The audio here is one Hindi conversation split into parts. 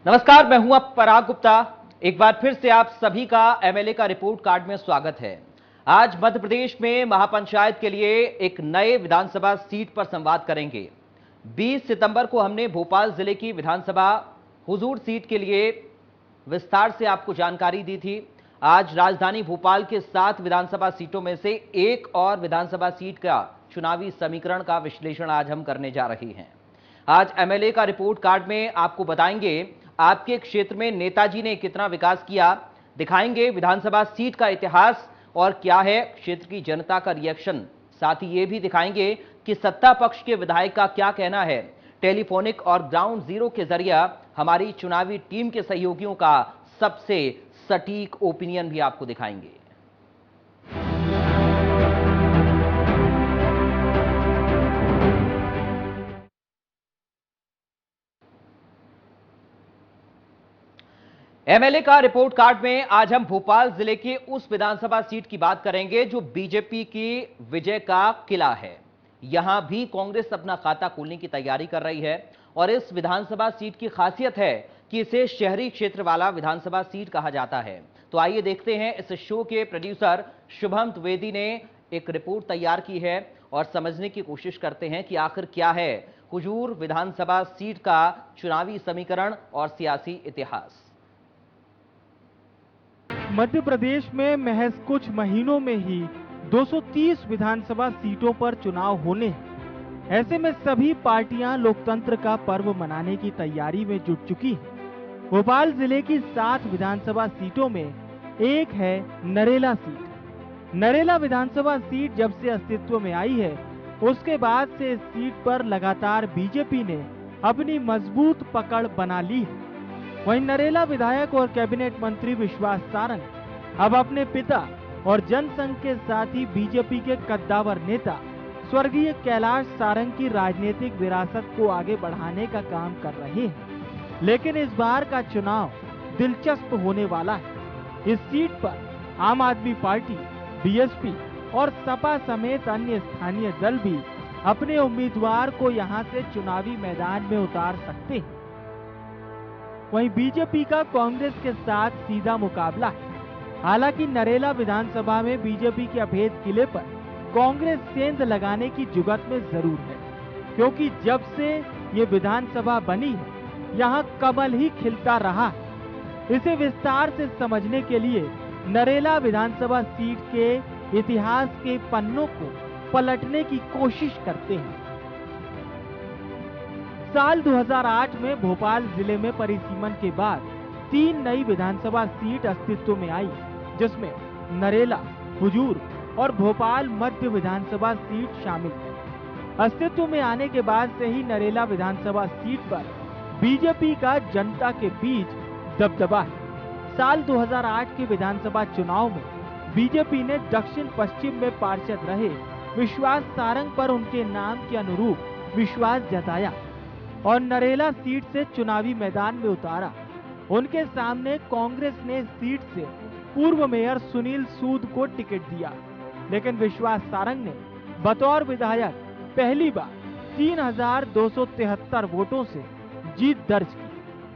नमस्कार, मैं हूं पराग गुप्ता। एक बार फिर से आप सभी का एमएलए का रिपोर्ट कार्ड में स्वागत है। आज मध्य प्रदेश में महापंचायत के लिए एक नए विधानसभा सीट पर संवाद करेंगे। 20 सितंबर को हमने भोपाल जिले की विधानसभा हुजूर सीट के लिए विस्तार से आपको जानकारी दी थी। आज राजधानी भोपाल के 7 विधानसभा सीटों में से एक और विधानसभा सीट का चुनावी समीकरण का विश्लेषण आज हम करने जा रहे हैं। आज एमएलए का रिपोर्ट कार्ड में आपको बताएंगे आपके क्षेत्र में नेताजी ने कितना विकास किया, दिखाएंगे विधानसभा सीट का इतिहास और क्या है क्षेत्र की जनता का रिएक्शन। साथ ही ये भी दिखाएंगे कि सत्ता पक्ष के विधायक का क्या कहना है। टेलीफोनिक और ग्राउंड जीरो के जरिए हमारी चुनावी टीम के सहयोगियों का सबसे सटीक ओपिनियन भी आपको दिखाएंगे। एमएलए का रिपोर्ट कार्ड में आज हम भोपाल जिले के उस विधानसभा सीट की बात करेंगे जो बीजेपी की विजय का किला है। यहां भी कांग्रेस अपना खाता खोलने की तैयारी कर रही है और इस विधानसभा सीट की खासियत है कि इसे शहरी क्षेत्र वाला विधानसभा सीट कहा जाता है। तो आइए देखते हैं, इस शो के प्रोड्यूसर शुभम द्विवेदी ने एक रिपोर्ट तैयार की है और समझने की कोशिश करते हैं कि आखिर क्या है हुजूर विधानसभा सीट का चुनावी समीकरण और सियासी इतिहास। मध्य प्रदेश में महज कुछ महीनों में ही 230 विधानसभा सीटों पर चुनाव होने हैं। ऐसे में सभी पार्टियां लोकतंत्र का पर्व मनाने की तैयारी में जुट चुकी हैं। भोपाल जिले की 7 विधानसभा सीटों में एक है नरेला सीट। नरेला विधानसभा सीट जब से अस्तित्व में आई है, उसके बाद से इस सीट पर लगातार बीजेपी ने अपनी मजबूत पकड़ बना ली है। वहीं नरेला विधायक और कैबिनेट मंत्री विश्वास सारंग अब अपने पिता और जनसंघ के साथ ही बीजेपी के कद्दावर नेता स्वर्गीय कैलाश सारंग की राजनीतिक विरासत को आगे बढ़ाने का काम कर रहे हैं। लेकिन इस बार का चुनाव दिलचस्प होने वाला है। इस सीट पर आम आदमी पार्टी, बीएसपी और सपा समेत अन्य स्थानीय दल भी अपने उम्मीदवार को यहां से चुनावी मैदान में उतार सकते हैं। वहीं बीजेपी का कांग्रेस के साथ सीधा मुकाबला है। हालांकि नरेला विधानसभा में बीजेपी के अभेद किले पर कांग्रेस सेंध लगाने की जुगत में जरूर है, क्योंकि जब से ये विधानसभा बनी है, यहाँ कमल ही खिलता रहा है। इसे विस्तार से समझने के लिए नरेला विधानसभा सीट के इतिहास के पन्नों को पलटने की कोशिश करते हैं। साल 2008 में भोपाल जिले में परिसीमन के बाद 3 नई विधानसभा सीट अस्तित्व में आई, जिसमें नरेला, हुजूर और भोपाल मध्य विधानसभा सीट शामिल है। अस्तित्व में आने के बाद से ही नरेला विधानसभा सीट पर बीजेपी का जनता के बीच दबदबा है। साल 2008 के विधानसभा चुनाव में बीजेपी ने दक्षिण पश्चिम में पार्षद रहे विश्वास सारंग पर उनके नाम के अनुरूप विश्वास जताया और नरेला सीट से चुनावी मैदान में उतारा। उनके सामने कांग्रेस ने इस सीट से पूर्व मेयर सुनील सूद को टिकट दिया, लेकिन विश्वास सारंग ने बतौर विधायक पहली बार 3273 वोटों से जीत दर्ज की।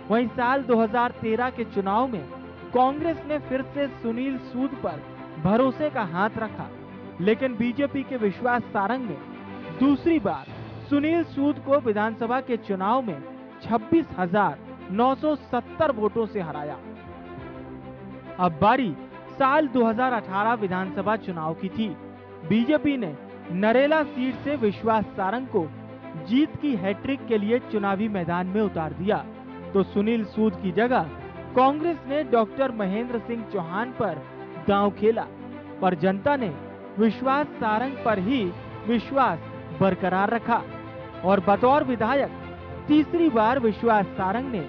वहीं साल 2013 के चुनाव में कांग्रेस ने फिर से सुनील सूद पर भरोसे का हाथ रखा, लेकिन बीजेपी के विश्वास सारंग ने दूसरी बार सुनील सूद को विधानसभा के चुनाव में 26,970 वोटों से हराया। अब बारी साल 2018 विधानसभा चुनाव की थी। बीजेपी ने नरेला सीट से विश्वास सारंग को जीत की हैट्रिक के लिए चुनावी मैदान में उतार दिया, तो सुनील सूद की जगह कांग्रेस ने डॉक्टर महेंद्र सिंह चौहान पर दांव खेला और जनता ने विश्वास सारंग पर ही विश्वास बरकरार रखा और बतौर विधायक तीसरी बार विश्वास सारंग ने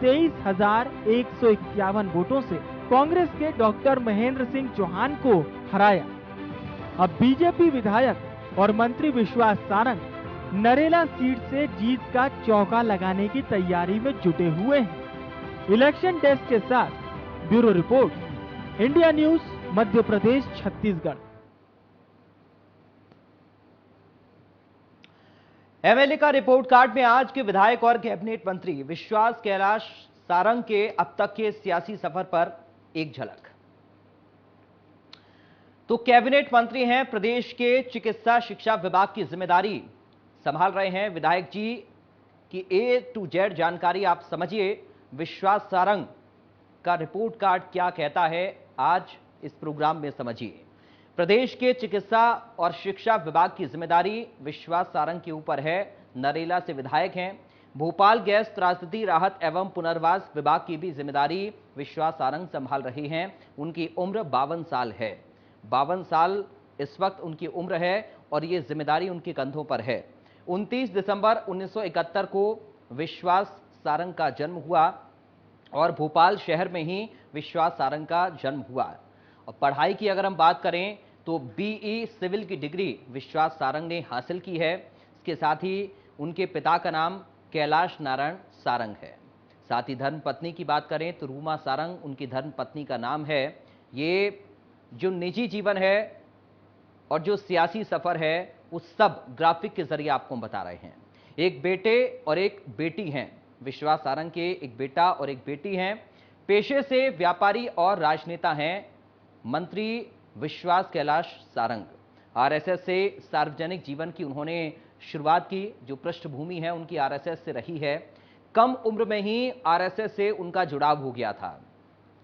23,151 वोटों से कांग्रेस के डॉक्टर महेंद्र सिंह चौहान को हराया। अब बीजेपी विधायक और मंत्री विश्वास सारंग नरेला सीट से जीत का चौका लगाने की तैयारी में जुटे हुए हैं। इलेक्शन डेस्क के साथ bureau report, India news, Madhya Pradesh, Chhattisgarh. MLA का रिपोर्ट कार्ड में आज के विधायक और कैबिनेट मंत्री विश्वास कैलाश सारंग के अब तक के सियासी सफर पर एक झलक। तो कैबिनेट मंत्री हैं, प्रदेश के चिकित्सा शिक्षा विभाग की जिम्मेदारी संभाल रहे हैं विधायक जी की A to Z जानकारी आप समझिए। विश्वास सारंग का रिपोर्ट कार्ड क्या कहता है, आज इस प्रोग्राम में समझिए। प्रदेश के चिकित्सा और शिक्षा विभाग की जिम्मेदारी विश्वास सारंग के ऊपर है। नरेला से विधायक हैं। भोपाल गैस त्रासदी राहत एवं पुनर्वास विभाग की भी जिम्मेदारी विश्वास सारंग संभाल रहे हैं। उनकी उम्र 52 साल है। 52 साल इस वक्त उनकी उम्र है और ये जिम्मेदारी उनके कंधों पर है। 29 दिसंबर 1971 को विश्वास सारंग का जन्म हुआ और भोपाल शहर में ही विश्वास सारंग का जन्म हुआ। और पढ़ाई की अगर हम बात करें तो BE सिविल की डिग्री विश्वास सारंग ने हासिल की है। इसके साथ ही उनके पिता का नाम कैलाश नारायण सारंग है। साथ ही धर्म पत्नी की बात करें तो रूमा सारंग उनकी धर्म पत्नी का नाम है। ये जो निजी जीवन है और जो सियासी सफर है वो सब ग्राफिक के जरिए आपको हम बता रहे हैं। एक बेटे और एक बेटी हैं। विश्वास सारंग के एक बेटा और एक बेटी हैं। पेशे से व्यापारी और राजनेता हैं मंत्री विश्वास कैलाश सारंग। RSS से सार्वजनिक जीवन की उन्होंने शुरुआत की। जो पृष्ठभूमि है उनकी RSS से रही है। कम उम्र में ही RSS से उनका जुड़ाव हो गया था।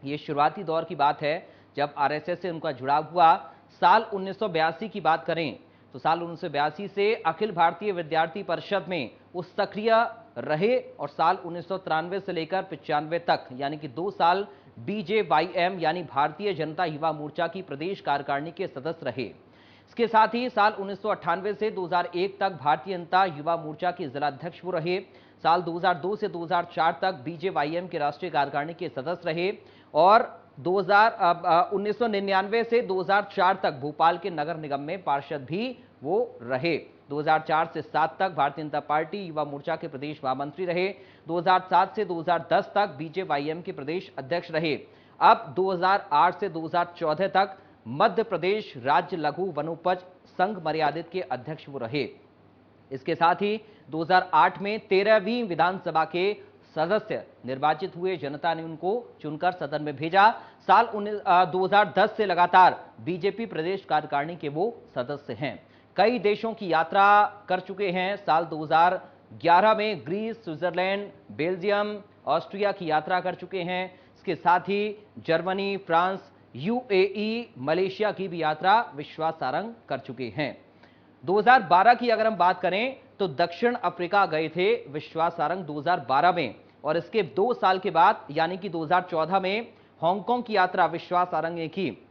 ये शुरुआती दौर की बात है जब RSS से उनका जुड़ाव हुआ। साल 1982 की बात करें तो साल 1982 से अखिल भारतीय विद्यार्थी परिषद में वो सक्रिय रहे और साल 1993 से लेकर 95 तक यानी कि 2 साल BJYM यानी भारतीय जनता युवा मोर्चा की प्रदेश कार्यकारिणी के सदस्य रहे। इसके साथ ही साल 1998 से 2001 तक भारतीय जनता युवा मोर्चा के जिलाध्यक्ष वो रहे। साल 2002 से 2004 तक BJYM के राष्ट्रीय कार्यकारिणी के सदस्य रहे और 1999 से 2004 तक भोपाल के नगर निगम में पार्षद भी वो रहे। 2004 से 7 तक भारतीय जनता पार्टी युवा मोर्चा के प्रदेश महामंत्री रहे। 2007 से 2010 तक BJYM के प्रदेश अध्यक्ष रहे। अब 2008 से 2014 तक मध्य प्रदेश राज्य लघु वनोपज संघ मर्यादित के अध्यक्ष वो रहे। इसके साथ ही 2008 में 13वीं विधानसभा के सदस्य निर्वाचित हुए। जनता ने उनको चुनकर सदन में भेजा। साल 2010 से लगातार बीजेपी प्रदेश कार्यकारिणी के वो सदस्य हैं। कई देशों की यात्रा कर चुके हैं। साल 2011 में ग्रीस, स्विट्जरलैंड, बेल्जियम, ऑस्ट्रिया की यात्रा कर चुके हैं। इसके साथ ही जर्मनी, फ्रांस, UAE, मलेशिया की भी यात्रा विश्वास सारंग कर चुके हैं। 2012 की अगर हम बात करें तो दक्षिण अफ्रीका गए थे विश्वास सारंग 2012 में और इसके 2 साल के बाद यानी कि 2014 में हांगकांग की यात्रा विश्वास सारंग ने की।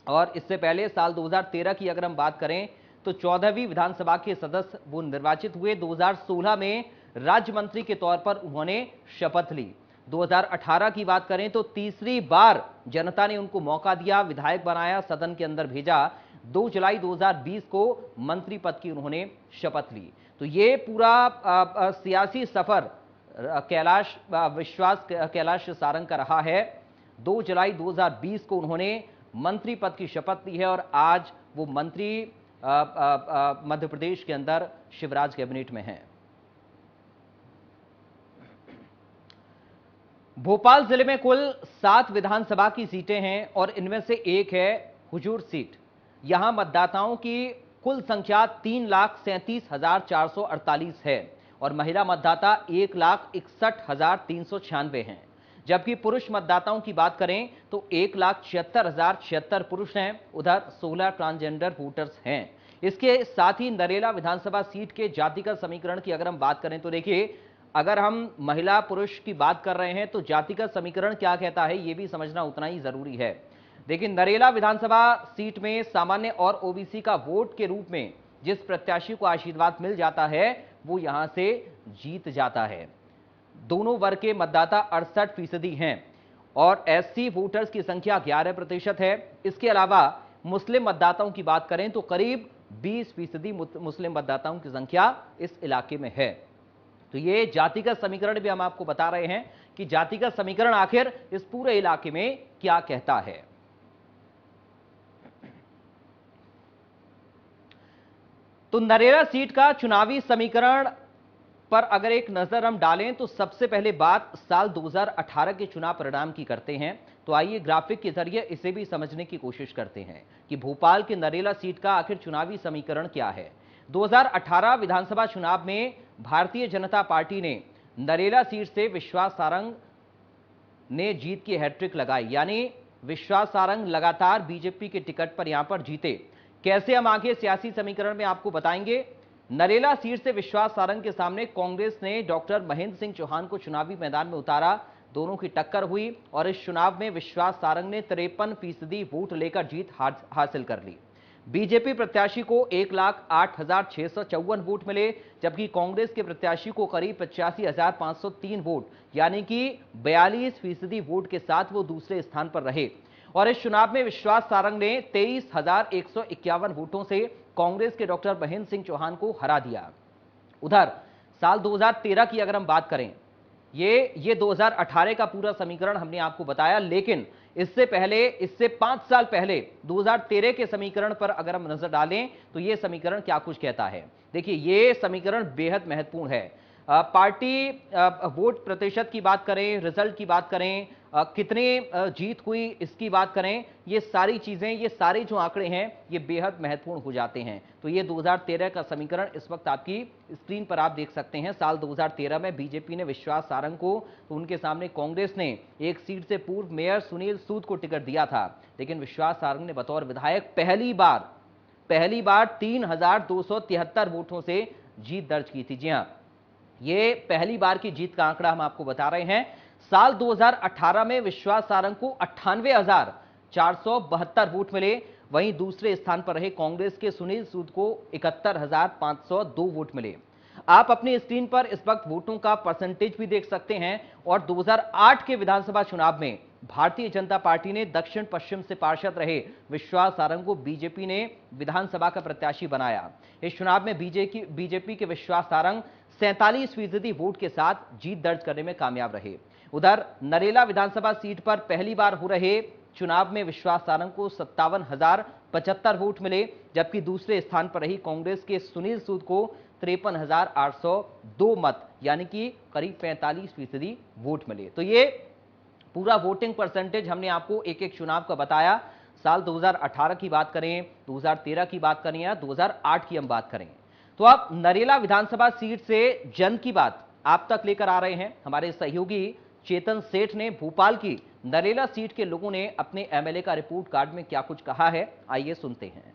और इससे पहले साल 2013 की अगर हम बात करें तो 14वीं विधानसभा के सदस्य वो निर्वाचित हुए। 2016 में राज्य मंत्री के तौर पर उन्होंने शपथ ली। 2018 की बात करें तो तीसरी बार जनता ने उनको मौका दिया, विधायक बनाया, सदन के अंदर भेजा। 2 जुलाई 2020 को मंत्री पद की उन्होंने शपथ ली। तो ये पूरा सियासी सफर कैलाश सारंग का रहा है। 2 जुलाई 2020 को उन्होंने मंत्री पद की शपथ ली है और आज वो मंत्री मध्य प्रदेश के अंदर शिवराज कैबिनेट में हैं। भोपाल जिले में कुल 7 विधानसभा की सीटें हैं और इनमें से एक है हुजूर सीट। यहां मतदाताओं की कुल संख्या 3,37,448 है और महिला मतदाता 1,61,396 हैं। जबकि पुरुष मतदाताओं की बात करें तो 1,76,076 पुरुष हैं। उधर 16 ट्रांसजेंडर वोटर्स हैं। इसके साथ ही नरेला विधानसभा सीट के जातिगत समीकरण की अगर हम बात करें तो देखिए, अगर हम महिला पुरुष की बात कर रहे हैं तो जातिगत समीकरण क्या कहता है ये भी समझना उतना ही जरूरी है। देखिए, नरेला विधानसभा सीट में सामान्य और OBC का वोट के रूप में जिस प्रत्याशी को आशीर्वाद मिल जाता है वो यहां से जीत जाता है। दोनों वर्ग के मतदाता 68% हैं और SC वोटर्स की संख्या 11% है। इसके अलावा मुस्लिम मतदाताओं की बात करें तो करीब 20% मुस्लिम मतदाताओं की संख्या इस इलाके में है। तो ये जातिगत समीकरण भी हम आपको बता रहे हैं कि जातिगत समीकरण आखिर इस पूरे इलाके में क्या कहता है। तो नरेला सीट का चुनावी समीकरण पर अगर एक नजर हम डालें तो सबसे पहले बात साल 2018 के चुनाव परिणाम की करते हैं। तो आइए ग्राफिक के जरिए इसे भी समझने की कोशिश करते हैं कि भोपाल के नरेला सीट का आखिर चुनावी समीकरण क्या है। 2018 विधानसभा चुनाव में भारतीय जनता पार्टी ने नरेला सीट से विश्वास सारंग ने जीत की हैट्रिक लगाई, यानी विश्वास सारंग लगातार बीजेपी के टिकट पर यहां पर जीते। कैसे हम आगे सियासी समीकरण में आपको बताएंगे। नरेला सीट से विश्वास सारंग के सामने कांग्रेस ने डॉक्टर महेंद्र सिंह चौहान को चुनावी मैदान में उतारा। दोनों की टक्कर हुई और इस चुनाव में विश्वास सारंग ने 53% वोट लेकर जीत हासिल कर ली। बीजेपी प्रत्याशी को 1,08,654 वोट मिले, जबकि कांग्रेस के प्रत्याशी को करीब 85,503 वोट यानी कि 42% वोट के साथ वो दूसरे स्थान पर रहे। और इस चुनाव में विश्वास सारंग ने 23,151 वोटों से कांग्रेस के डॉक्टर महेंद्र सिंह चौहान को हरा दिया। उधर साल 2013 की अगर हम बात करें, ये 2018 का पूरा समीकरण हमने आपको बताया, लेकिन इससे 5 साल पहले 2013 के समीकरण पर अगर हम नजर डालें तो ये समीकरण क्या कुछ कहता है। देखिए, ये समीकरण बेहद महत्वपूर्ण है। पार्टी वोट प्रतिशत की बात करें, रिजल्ट की बात करें, कितने जीत हुई इसकी बात करें, ये सारी चीजें, ये सारे जो आंकड़े हैं ये बेहद महत्वपूर्ण हो जाते हैं। तो ये 2013 का समीकरण इस वक्त आपकी स्क्रीन पर आप देख सकते हैं। साल 2013 में बीजेपी ने विश्वास सारंग को, तो उनके सामने कांग्रेस ने एक सीट से पूर्व मेयर सुनील सूद को टिकट दिया था, लेकिन विश्वास सारंग ने बतौर विधायक पहली बार 3,273 वोटों से जीत दर्ज की थी। जी हां, ये पहली बार की जीत का आंकड़ा हम आपको बता रहे हैं। साल 2018 में विश्वास सारंग को 98,472 वोट मिले, वहीं दूसरे स्थान पर रहे कांग्रेस के सुनील सूद को 71,502 वोट मिले। आप अपनी स्क्रीन पर इस वक्त वोटों का परसेंटेज भी देख सकते हैं। और 2008 के विधानसभा चुनाव में भारतीय जनता पार्टी ने दक्षिण पश्चिम से पार्षद रहे विश्वास सारंग को बीजेपी ने विधानसभा का प्रत्याशी बनाया। इस चुनाव में बीजेपी के विश्वास सारंग 47% वोट के साथ जीत दर्ज करने में कामयाब रहे। उधर नरेला विधानसभा सीट पर पहली बार हो रहे चुनाव में विश्वास सारंग को 57,075 वोट मिले, जबकि दूसरे स्थान पर रही कांग्रेस के सुनील सूद को 53,802 मत यानी कि करीब 45% वोट मिले। तो ये पूरा वोटिंग परसेंटेज हमने आपको एक एक चुनाव का बताया। साल 2018 की बात करें, 2013 की बात करें या 2008 की हम बात करें, तो अब नरेला विधानसभा सीट से जन की बात आप तक लेकर आ रहे हैं हमारे सहयोगी चेतन सेठ ने। भोपाल की नरेला सीट के लोगों ने अपने एमएलए का रिपोर्ट कार्ड में क्या कुछ कहा है, आइए सुनते हैं।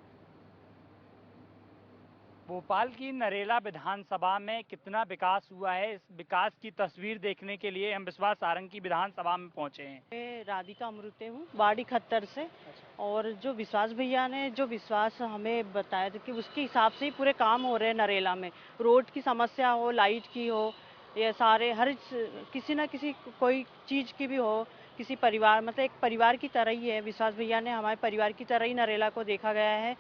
भोपाल की नरेला विधानसभा में कितना विकास हुआ है, इस विकास की तस्वीर देखने के लिए हम विश्वास सारंग की विधानसभा में पहुंचे हैं। मैं राधिका अमृते हूँ, बाड़ी खत्तर से। और जो विश्वास भैया ने जो विश्वास हमें बताया था कि उसके हिसाब से ही पूरे काम हो रहे हैं नरेला में। रोड की समस्या हो, लाइट की हो, ये सारे हर किसी न किसी कोई चीज़ की भी हो, किसी परिवार मतलब एक परिवार की तरह ही है। विश्वास भैया ने हमारे परिवार की तरह ही नरेला को देखा गया है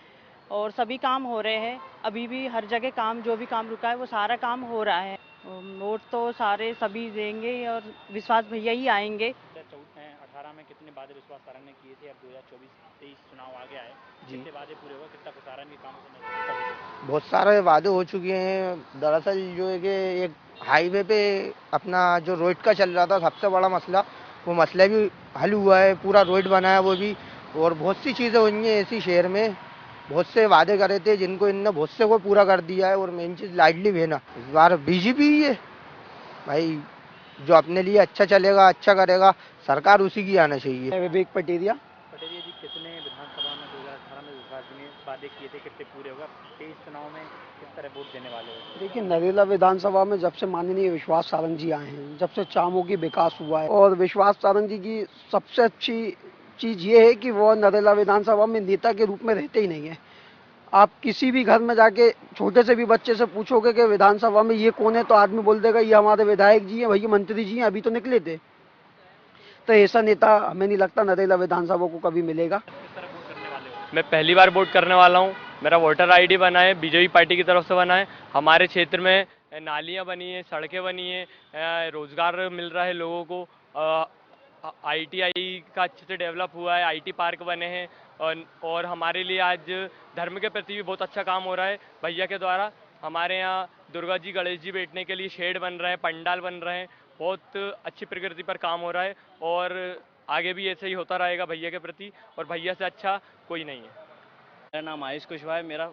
और सभी काम हो रहे हैं। अभी भी हर जगह काम, जो भी काम रुका है वो सारा काम हो रहा है। वोट तो सारे सभी देंगे और विश्वास भैया ही आएंगे। 2018 में कितने वादे विश्वास सारंग ने किए थे, अब 2024-23 चुनाव आ गया है, कितने वादे पूरे हुए, कितना प्रसारण के काम से? बहुत सारे वादे हो चुके हैं। दरअसल जो है कि एक हाईवे पे अपना जो रोड का चल रहा था सबसे बड़ा मसला, वो मसला भी हल हुआ है, पूरा रोड बना है वो भी। और बहुत सी चीज़ें हुई हैं ऐसी शहर में, बहुत से वादे करे थे जिनको इनने बहुत से को पूरा कर दिया है। और मेन चीज़ लाडली बहना, इस बार बीजेपी ही है भाई, जो अपने लिए अच्छा चलेगा, अच्छा करेगा, सरकार उसी की आना चाहिए। विवेक पटेरिया जी, कितने विधानसभा में 2018 में विश्वास जी ने वादे किए थे, कितने पूरे होगा, 23 चुनाव में किस तरह वोट देने वाले हो? देखिए, नरेला विधानसभा में जब से माननीय विश्वास सारंग जी आए हैं, जब से चामो की विकास हुआ है, और विश्वास सारंग जी की सबसे अच्छी चीज ये है कि वो नरेला विधानसभा में नेता के रूप में रहते ही नहीं है। आप किसी भी घर में जाके छोटे से भी बच्चे से पूछोगे कि विधानसभा में ये कौन है, तो आदमी बोल देगा ये हमारे विधायक जी हैं, भैया मंत्री जी हैं, अभी तो निकले थे। तो ऐसा नेता हमें नहीं लगता नरेला विधानसभा को कभी मिलेगा। मैं पहली बार वोट करने वाला हूँ। मेरा वोटर आईडी बना है, बीजेपी पार्टी की तरफ से बना है। हमारे क्षेत्र में नालियाँ बनी हैं, सड़कें बनी हैं, रोजगार मिल रहा है लोगों को, आईटीआई का अच्छे से डेवलप हुआ है, आईटी पार्क बने हैं, और हमारे लिए आज धर्म के प्रति भी बहुत अच्छा काम हो रहा है भैया के द्वारा। हमारे यहाँ दुर्गा जी गणेश जी बैठने के लिए शेड बन रहे हैं, पंडाल बन रहे हैं, बहुत अच्छी प्रकृति पर काम हो रहा है और आगे भी ऐसे ही होता रहेगा भैया के प्रति, और भैया से अच्छा कोई नहीं है। मेरा नाम आयुष कुशवाहा है। मेरा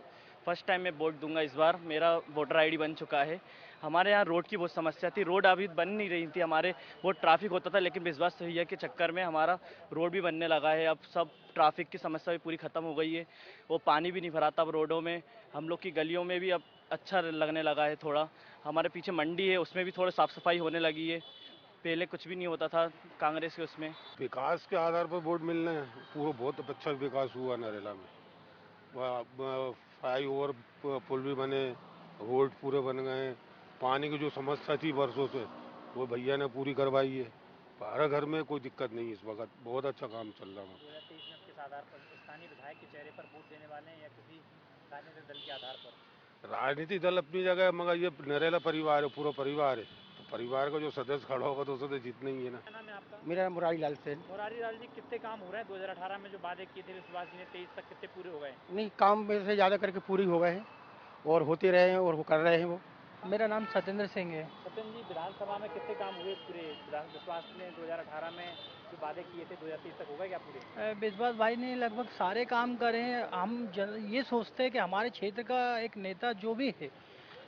फर्स्ट टाइम मैं वोट दूंगा इस बार। मेरा वोटर आईडी बन चुका है। हमारे यहाँ रोड की बहुत समस्या थी, रोड अभी बन नहीं रही थी हमारे, बहुत ट्रैफिक होता था, लेकिन विश्वास भैया के चक्कर में हमारा रोड भी बनने लगा है। अब सब ट्रैफिक की समस्या भी पूरी ख़त्म हो गई है, वो पानी भी नहीं भराता अब रोडों में। हम लोग की गलियों में भी अब अच्छा लगने लगा है थोड़ा। हमारे पीछे मंडी है, उसमें भी थोड़ा साफ़ सफाई होने लगी है, पहले कुछ भी नहीं होता था कांग्रेस के उसमें। विकास के आधार पर वोट मिलने हैं, पूरा बहुत अच्छा विकास हुआ नरेला में। फ्लाई ओवर पुल भी बने, रोड पूरे बन गए, पानी की जो समस्या थी वर्षों से वो भैया ने पूरी करवाई है। हर घर में कोई दिक्कत नहीं है इस वक्त, बहुत अच्छा काम चल रहा है। 2023 में किस आधार पर स्थानीय विधायक के चेहरे पर वोट देने वाले हैं या किसी राजनीतिक दल के आधार पर? राजनीतिक दल अपनी जगह, मगर ये नरेला परिवार है, पूरा परिवार है, तो परिवार का जो सदस्य खड़ा होगा तो उसे जीतना ही है ना। क्या नाम है आपका? मेरा नाम मुरारी लाल सेन। मुरारी लाल जी, कितने काम हो रहे हैं 2018 में जो वादे किए थे विश्वास जी ने, 23 तक कितने पूरे हो गए? नहीं, काम में से ज़्यादा करके पूरी हो गए हैं और होते रहे हैं और वो कर रहे हैं वो। मेरा नाम सत्येंद्र सिंह है। सत्यन जी, विधानसभा में कितने काम हुए पूरे? विश्वास ने 2018 में जो वादे किए थे 2023 तक हो गए क्या पूरे? विश्वास भाई ने लगभग सारे काम करे हैं। हम ये सोचते हैं कि हमारे क्षेत्र का एक नेता जो भी है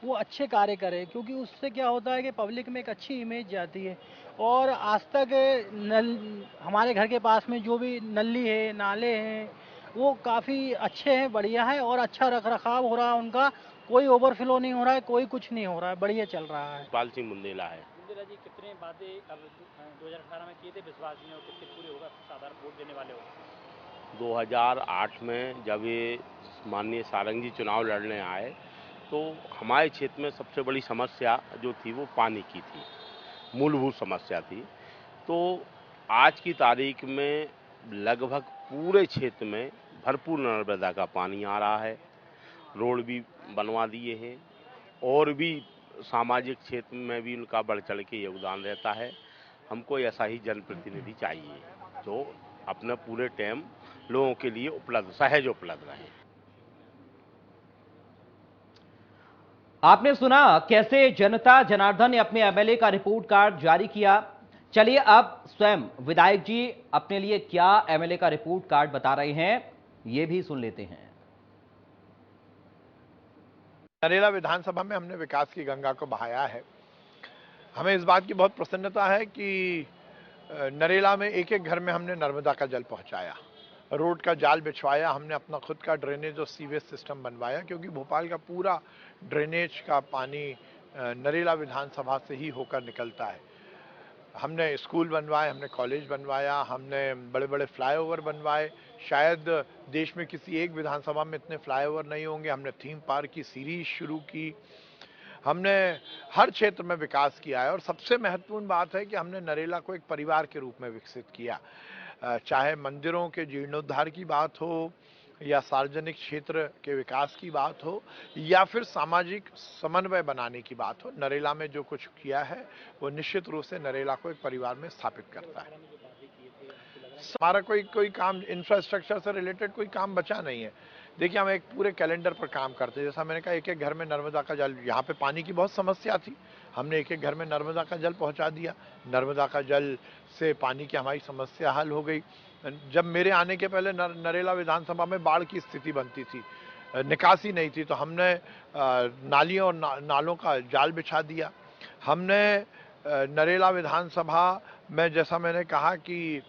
वो अच्छे कार्य करे, क्योंकि उससे क्या होता है कि पब्लिक में एक अच्छी इमेज जाती है। और आज तक हमारे घर के पास में जो भी नली है, नाले हैं, वो काफ़ी अच्छे हैं, बढ़िया है और अच्छा रख रखाव हो रहा है उनका। कोई ओवरफ्लो नहीं हो रहा है, कोई कुछ नहीं हो रहा है, बढ़िया चल रहा है। पाल सिंह बुंदेला है। बुंदेला जी, कितने वादे अब 2018 में किए थे विश्वास जी ने और कितने पूरे होगा साधारण वोट देने वाले हो? 2008 में जब ये माननीय सारंग जी चुनाव लड़ने आए तो हमारे क्षेत्र में सबसे बड़ी समस्या जो थी वो पानी की थी, मूलभूत समस्या थी। तो आज की तारीख में लगभग पूरे क्षेत्र में भरपूर नर्मदा का पानी आ रहा है, रोड भी बनवा दिए हैं और भी सामाजिक क्षेत्र में भी उनका बढ़ चढ़ के योगदान रहता है। हमको ऐसा ही जनप्रतिनिधि चाहिए जो अपने पूरे टाइम लोगों के लिए उपलब्ध, सहज उपलब्ध रहे। आपने सुना कैसे जनता जनार्दन ने अपने एमएलए का रिपोर्ट कार्ड जारी किया। चलिए अब स्वयं विधायक जी अपने लिए क्या एमएलए का रिपोर्ट कार्ड बता रहे हैं, ये भी सुन लेते हैं। नरेला विधानसभा में हमने विकास की गंगा को बहाया है। हमें इस बात की बहुत प्रसन्नता है कि नरेला में एक एक घर में हमने नर्मदा का जल पहुंचाया, रोड का जाल बिछवाया, हमने अपना खुद का ड्रेनेज और सीवेज सिस्टम बनवाया, क्योंकि भोपाल का पूरा ड्रेनेज का पानी नरेला विधानसभा से ही होकर निकलता है। हमने स्कूल बनवाए, हमने कॉलेज बनवाया, हमने बड़े बड़े फ्लाईओवर बनवाए। शायद देश में किसी एक विधानसभा में इतने फ्लाईओवर नहीं होंगे। हमने थीम पार्क की सीरीज शुरू की। हमने हर क्षेत्र में विकास किया है और सबसे महत्वपूर्ण बात है कि हमने नरेला को एक परिवार के रूप में विकसित किया। चाहे मंदिरों के जीर्णोद्धार की बात हो या सार्वजनिक क्षेत्र के विकास की बात हो या फिर सामाजिक समन्वय बनाने की बात हो, नरेला में जो कुछ किया है वो निश्चित रूप से नरेला को एक परिवार में स्थापित करता है। हमारा कोई काम इंफ्रास्ट्रक्चर से रिलेटेड कोई काम बचा नहीं है। देखिए, हम एक पूरे कैलेंडर पर काम करते हैं। जैसा मैंने कहा, एक एक घर में नर्मदा का जल, यहाँ पे पानी की बहुत समस्या थी, हमने एक एक घर में नर्मदा का जल पहुँचा दिया। नर्मदा का जल से पानी की हमारी समस्या हल हो गई। जब मेरे आने के पहले नरेला विधानसभा में बाढ़ की स्थिति बनती थी, निकासी नहीं थी, तो हमने नालियों और नालों का जाल बिछा दिया। हमने नरेला विधानसभा में, जैसा मैंने कहा कि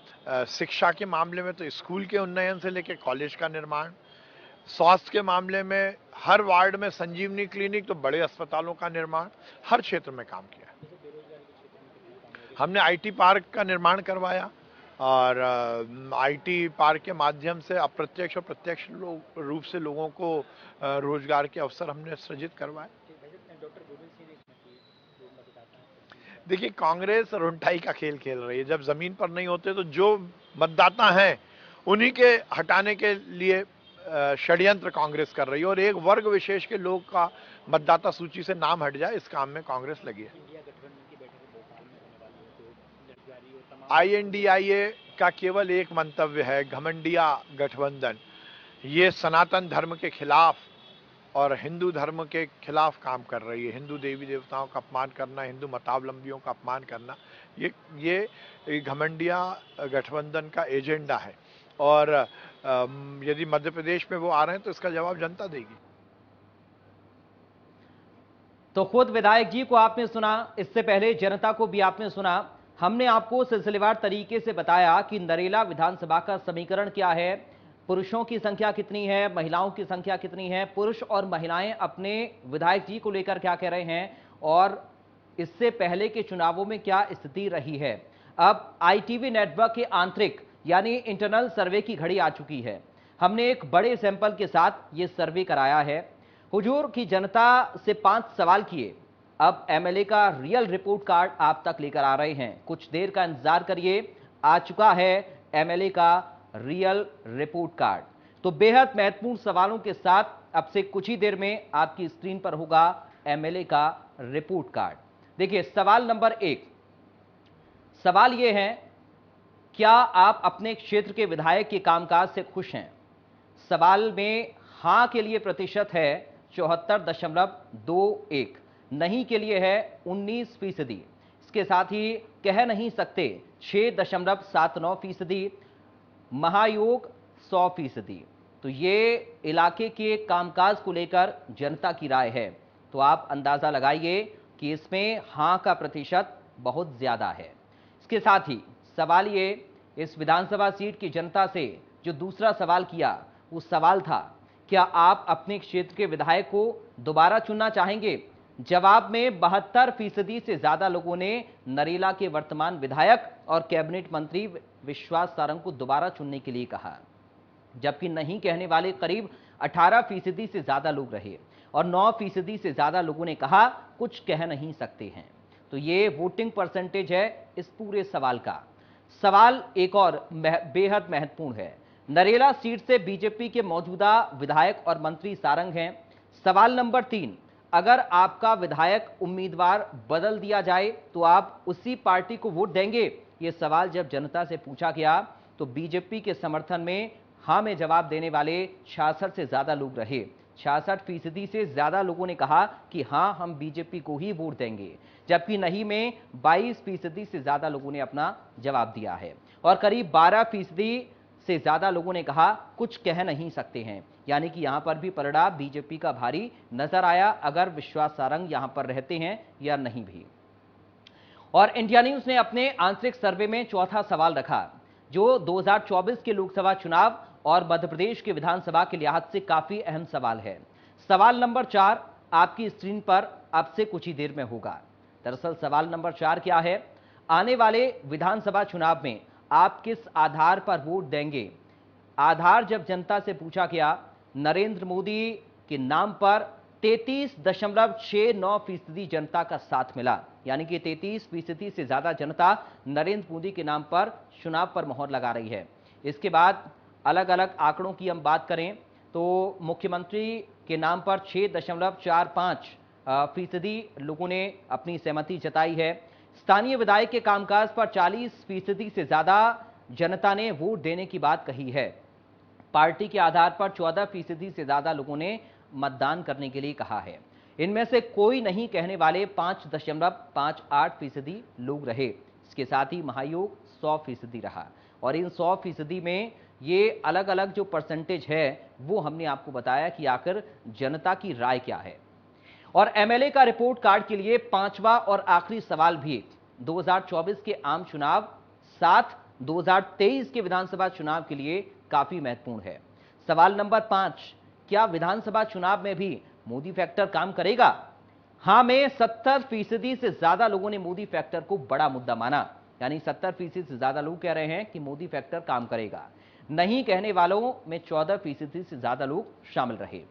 शिक्षा के मामले में तो स्कूल के उन्नयन से लेकर कॉलेज का निर्माण, स्वास्थ्य के मामले में हर वार्ड में संजीवनी क्लिनिक, तो बड़े अस्पतालों का निर्माण, हर क्षेत्र में काम किया। हमने आईटी पार्क का निर्माण करवाया और आईटी पार्क के माध्यम से अप्रत्यक्ष और प्रत्यक्ष रूप से लोगों को रोजगार के अवसर हमने सृजित करवाए। देखिए, कांग्रेस रुंठाई का खेल खेल रही है। जब जमीन पर नहीं होते तो जो मतदाता हैं उन्हीं के हटाने के लिए षड्यंत्र कांग्रेस कर रही है और एक वर्ग विशेष के लोग का मतदाता सूची से नाम हट जाए, इस काम में कांग्रेस लगी है। INDIA का केवल एक मंतव्य है, घमंडिया गठबंधन। ये सनातन धर्म के खिलाफ और हिंदू धर्म के खिलाफ काम कर रही है। हिंदू देवी देवताओं का अपमान करना, हिंदू मतावलंबियों का अपमान करना, ये घमंडिया गठबंधन का एजेंडा है। और यदि मध्य प्रदेश में वो आ रहे हैं तो इसका जवाब जनता देगी। तो खुद विधायक जी को आपने सुना, इससे पहले जनता को भी आपने सुना। हमने आपको सिलसिलेवार तरीके से बताया कि नरेला विधानसभा का समीकरण क्या है, पुरुषों की संख्या कितनी है, महिलाओं की संख्या कितनी है, पुरुष और महिलाएं अपने विधायक जी को लेकर क्या कह रहे हैं, और इससे पहले के चुनावों में क्या स्थिति रही है। अब आईटीवी नेटवर्क के आंतरिक यानी इंटरनल सर्वे की घड़ी आ चुकी है। हमने एक बड़े सैंपल के साथ ये सर्वे कराया है। हुजूर की जनता से 5 सवाल किए। अब एमएलए का रियल रिपोर्ट कार्ड आप तक लेकर आ रहे हैं। कुछ देर का इंतजार करिए, आ चुका है एमएलए का रियल रिपोर्ट कार्ड। तो बेहद महत्वपूर्ण सवालों के साथ अब से कुछ ही देर में आपकी स्क्रीन पर होगा एमएलए का रिपोर्ट कार्ड। देखिए, सवाल नंबर 1, सवाल यह है, क्या आप अपने क्षेत्र के विधायक के कामकाज से खुश हैं? सवाल में हां के लिए प्रतिशत है 74.21, नहीं के लिए है 19%, इसके साथ ही कह नहीं सकते 6.79%, महायोग 100%। तो ये इलाके के कामकाज को लेकर जनता की राय है। तो आप अंदाजा लगाइए कि इसमें हां का प्रतिशत बहुत ज्यादा है। इसके साथ ही सवाल ये, इस विधानसभा सीट की जनता से जो दूसरा सवाल किया, वो सवाल था, क्या आप अपने क्षेत्र के विधायक को दोबारा चुनना चाहेंगे? जवाब में 72% से ज्यादा लोगों ने नरेला के वर्तमान विधायक और कैबिनेट मंत्री विश्वास सारंग को दोबारा चुनने के लिए कहा, जबकि नहीं कहने वाले करीब 18% से ज्यादा लोग रहे और 9% से ज्यादा लोगों ने कहा कुछ कह नहीं सकते हैं। तो ये वोटिंग परसेंटेज है इस पूरे सवाल का। सवाल एक और बेहद महत्वपूर्ण है। नरेला सीट से बीजेपी के मौजूदा विधायक और मंत्री सारंग हैं। सवाल नंबर 3, अगर आपका विधायक उम्मीदवार बदल दिया जाए तो आप उसी पार्टी को वोट देंगे? यह सवाल जब जनता से पूछा गया तो बीजेपी के समर्थन में हां में जवाब देने वाले 66 से ज्यादा लोग रहे। 66% से ज्यादा लोगों ने कहा कि हां, हम बीजेपी को ही वोट देंगे, जबकि नहीं में 22% से ज्यादा लोगों ने अपना जवाब दिया है और करीब 12% से ज्यादा लोगों ने कहा कुछ कह नहीं सकते हैं। यानी कि यहां पर भी परिणाम बीजेपी का भारी नजर आया, अगर विश्वास सारंग यहां पर रहते हैं या नहीं भी। और इंडिया न्यूज ने अपने आंतरिक सर्वे में चौथा सवाल रखा, जो 2024 के लोकसभा चुनाव और मध्य प्रदेश के विधानसभा के लिहाज से काफी अहम सवाल है। सवाल नंबर 4 आपकी स्क्रीन पर अब से कुछ ही देर में होगा। दरअसल सवाल नंबर 4 क्या है, आने वाले विधानसभा चुनाव में आप किस आधार पर वोट देंगे? आधार जब जनता से पूछा गया, नरेंद्र मोदी के नाम पर 33.69% जनता का साथ मिला, यानी कि 33% से ज्यादा जनता नरेंद्र मोदी के नाम पर चुनाव पर मोहर लगा रही है। इसके बाद अलग अलग आंकड़ों की हम बात करें तो मुख्यमंत्री के नाम पर 6.45% लोगों ने अपनी सहमति जताई है। स्थानीय विधायक के कामकाज पर 40% से ज्यादा जनता ने वोट देने की बात कही है। पार्टी के आधार पर 14% से ज्यादा लोगों ने मतदान करने के लिए कहा है। इनमें से कोई नहीं कहने वाले 5.58% लोग रहे। इसके साथ ही महायोग 100% रहा और इन 100% में ये अलग अलग जो परसेंटेज है वो हमने आपको बताया कि आखिर जनता की राय क्या है। और एमएलए का रिपोर्ट कार्ड के लिए 5वां और आखिरी सवाल भी 2024 के आम चुनाव साथ 2023 के विधानसभा चुनाव के लिए काफी महत्वपूर्ण है। सवाल नंबर 5, क्या विधानसभा चुनाव में भी मोदी फैक्टर काम करेगा? हां में 70% से ज्यादा लोगों ने मोदी फैक्टर को बड़ा मुद्दा माना, यानी 70% से ज्यादा लोग कह रहे हैं कि मोदी फैक्टर काम करेगा। नहीं कहने वालों में 14% से ज्यादा लोग शामिल रहे।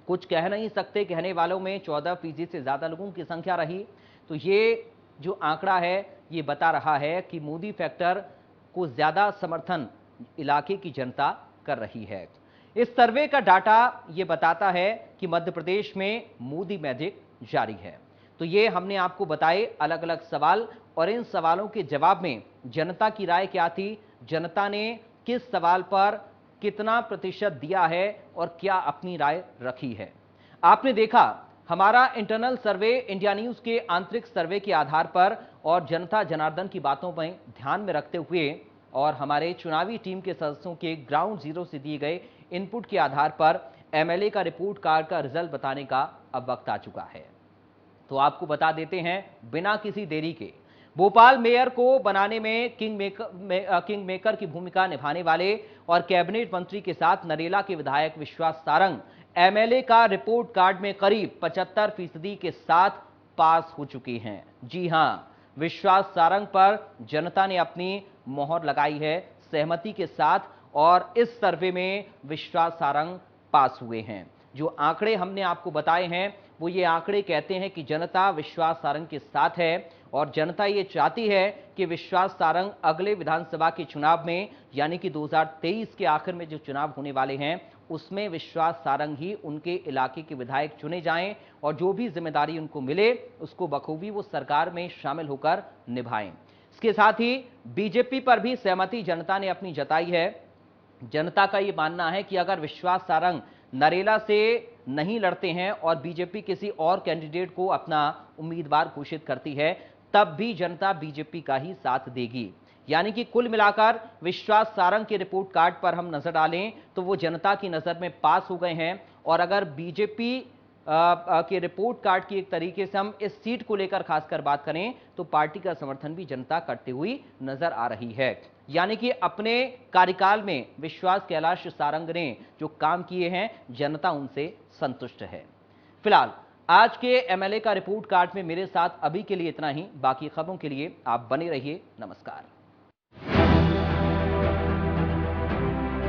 कुछ कह नहीं सकते कहने वालों में 14% से ज्यादा लोगों की संख्या रही। तो ये जो आंकड़ा है ये बता रहा है कि मोदी फैक्टर को ज्यादा समर्थन इलाके की जनता कर रही है। इस सर्वे का डाटा ये बताता है कि मध्य प्रदेश में मोदी मैजिक जारी है। तो ये हमने आपको बताए अलग अलग सवाल और इन सवालों के जवाब में जनता की राय क्या थी, जनता ने किस सवाल पर कितना प्रतिशत दिया है और क्या अपनी राय रखी है। आपने देखा हमारा इंटरनल सर्वे इंडिया न्यूज के आंतरिक सर्वे के आधार पर और जनता जनार्दन की बातों पर ध्यान में रखते हुए और हमारे चुनावी टीम के सदस्यों के ग्राउंड जीरो से दिए गए इनपुट के आधार पर एमएलए का रिपोर्ट कार्ड का रिजल्ट बताने का अब वक्त आ चुका है। तो आपको बता देते हैं बिना किसी देरी के, भोपाल मेयर को बनाने में किंग मेकर की भूमिका निभाने वाले और कैबिनेट मंत्री के साथ नरेला के विधायक विश्वास सारंग एमएलए का रिपोर्ट कार्ड में करीब 75% के साथ पास हो चुके हैं। जी हां, विश्वास सारंग पर जनता ने अपनी मोहर लगाई है सहमति के साथ और इस सर्वे में विश्वास सारंग पास हुए हैं। जो आंकड़े हमने आपको बताए हैं वो ये आंकड़े कहते हैं कि जनता विश्वास सारंग के साथ है और जनता ये चाहती है कि विश्वास सारंग अगले विधानसभा के चुनाव में यानी कि 2023 के आखिर में जो चुनाव होने वाले हैं उसमें विश्वास सारंग ही उनके इलाके के विधायक चुने जाएं और जो भी जिम्मेदारी उनको मिले उसको बखूबी वो सरकार में शामिल होकर निभाएं। इसके साथ ही बीजेपी पर भी सहमति जनता ने अपनी जताई है। जनता का ये मानना है कि अगर विश्वास सारंग नरेला से नहीं लड़ते हैं और बीजेपी किसी और कैंडिडेट को अपना उम्मीदवार घोषित करती है तब भी जनता बीजेपी का ही साथ देगी। यानी कि कुल मिलाकर विश्वास सारंग के रिपोर्ट कार्ड पर हम नजर डालें तो वो जनता की नजर में पास हो गए हैं और अगर बीजेपी के रिपोर्ट कार्ड की एक तरीके से हम इस सीट को लेकर खासकर बात करें तो पार्टी का समर्थन भी जनता करती हुई नजर आ रही है। यानी कि अपने कार्यकाल में विश्वास कैलाश सारंग ने जो काम किए हैं जनता उनसे संतुष्ट है। फिलहाल आज के एमएलए का रिपोर्ट कार्ड में मेरे साथ अभी के लिए इतना ही। बाकी खबरों के लिए आप बने रहिए। नमस्कार।